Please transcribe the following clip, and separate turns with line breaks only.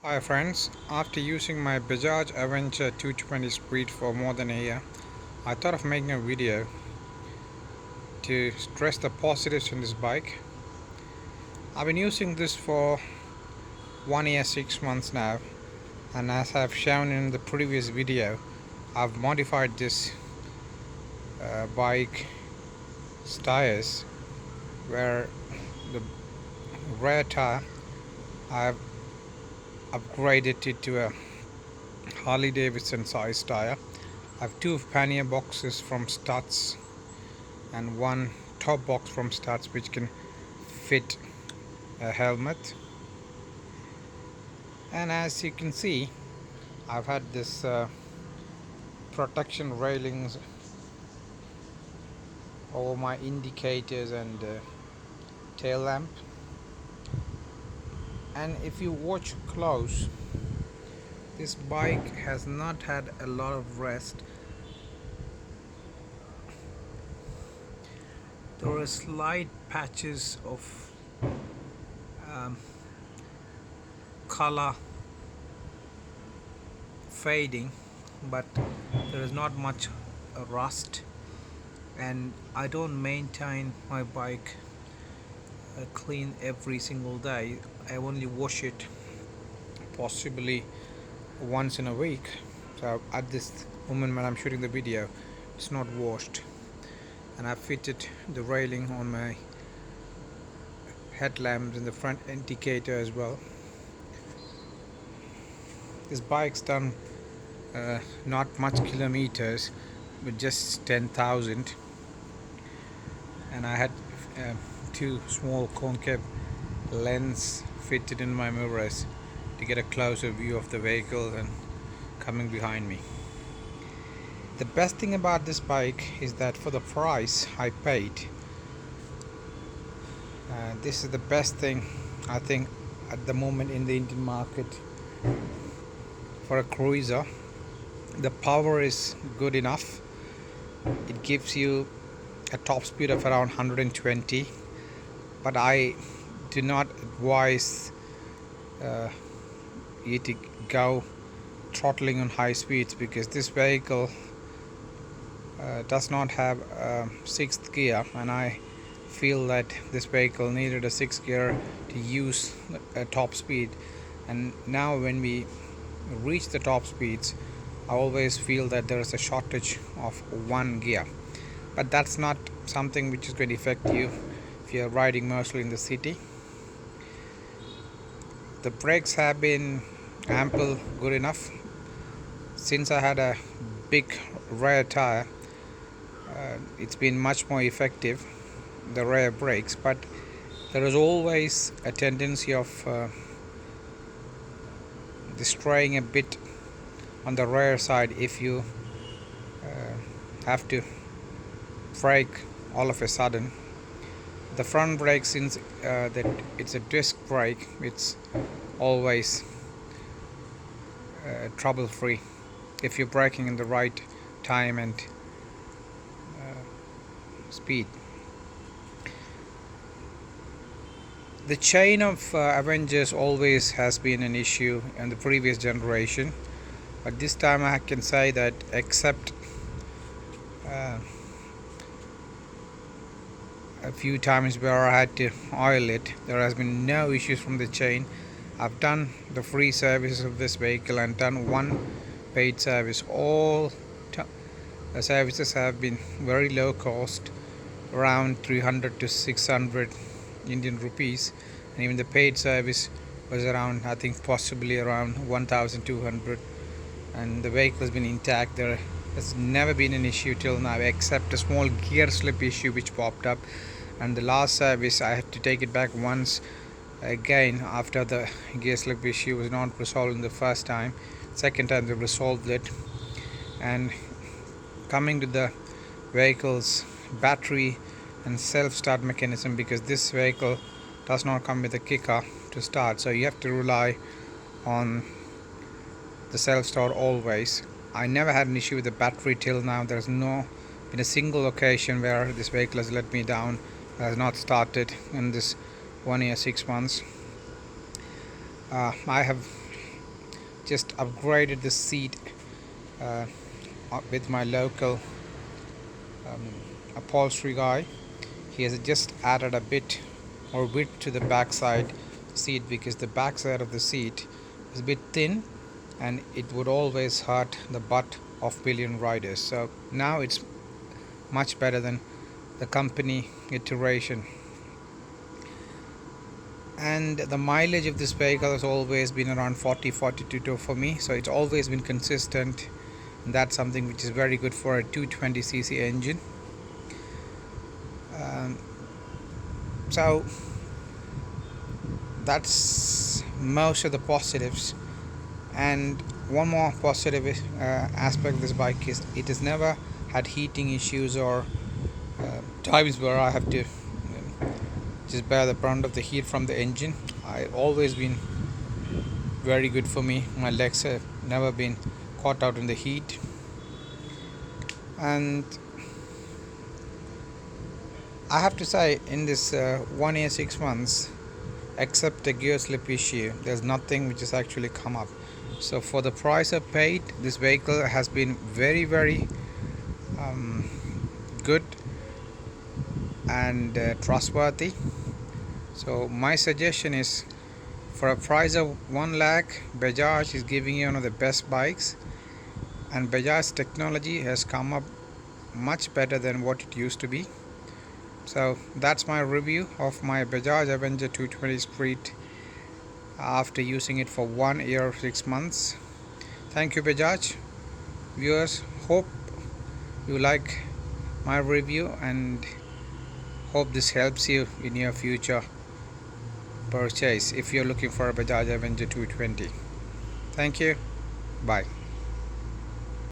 Hi friends, after using my Bajaj Avenger 220 speed for more than a year, I thought of making a video to stress the positives in this bike. I've been using this for 1 year 6 months now, and as I've shown in the previous video, I've modified this bike tires where the rear tire I've upgraded it to a Harley Davidson size tire. I have two pannier boxes from Studs and one top box from Studs which can fit a helmet. And as you can see, I've had this protection railings over my indicators and tail lamp. And if you watch close, this bike has not had a lot of rest. There are slight patches of color fading, but there is not much rust, and I don't maintain my bike clean every single day. I only wash it possibly once in a week. So at this moment when I'm shooting the video, it's not washed, and I've fitted the railing on my headlamps and the front indicator as well. This bike's done not much kilometers, but just 10,000, and I had two small concave lens fitted in my mirrors to get a closer view of the vehicle and coming behind me. The best thing about this bike is that for the price I paid, this is the best thing I think at the moment in the Indian market for a cruiser. The power is good enough. It gives you a top speed of around 120, but I do not advise you to go throttling on high speeds, because this vehicle does not have a sixth gear, and I feel that this vehicle needed a sixth gear to use a top speed. And now when we reach the top speeds, I always feel that there is a shortage of one gear, but that's not something which is going to affect you if you're riding mostly in the city. The brakes have been ample, good enough. Since I had a big rear tire, it's been much more effective, the rear brakes, but there is always a tendency of destroying a bit on the rear side if you have to brake all of a sudden. The front brake, since that it's a disc brake, it's always trouble free if you're braking in the right time and speed. The chain of Avengers always has been an issue in the previous generation, but this time I can say that except a few times where I had to oil it, there has been no issues from the chain. I've done the free services of this vehicle and done one paid service. All the services have been very low cost, around 300 to 600 Indian rupees, and even the paid service was around, I think possibly around 1200, and the vehicle has been intact. There has never been an issue till now, except a small gear slip issue which popped up, and the last service I had to take it back once again after the gear slip issue was not resolved in the first time. Second time they resolved it. And coming to the vehicle's battery and self-start mechanism, because this vehicle does not come with a kicker to start, so you have to rely on the self-start always. I never had an issue with the battery till now. There's no been a single occasion where this vehicle has let me down, has not started in this 1 year 6 months. I have just upgraded the seat uh, with my local upholstery guy. He has just added a bit more width to the backside seat because the backside of the seat is a bit thin and it would always hurt the butt of pillion riders. So now it's much better than the company iteration. And the mileage of this vehicle has always been around 40-42 for me, so it's always been consistent. And that's something which is very good for a 220cc engine. So that's most of the positives. And one more positive aspect of this bike is it has never had heating issues or times where I have to just bear the brunt of the heat from the engine. I've always been very good for me. My legs have never been caught out in the heat. And I have to say, in this 1 year 6 months, except the gear slip issue, there's nothing which has actually come up. So for the price I paid, this vehicle has been very good and trustworthy. So my suggestion is, for a price of 1 lakh, Bajaj is giving you one of the best bikes, and Bajaj's technology has come up much better than what it used to be. So that's my review of my Bajaj Avenger 220 Street after using it for 1 year 6 months. Thank you, Bajaj. Viewers, hope you like my review and hope this helps you in your future purchase if you're looking for a Bajaj Avenger 220. Thank you. Bye.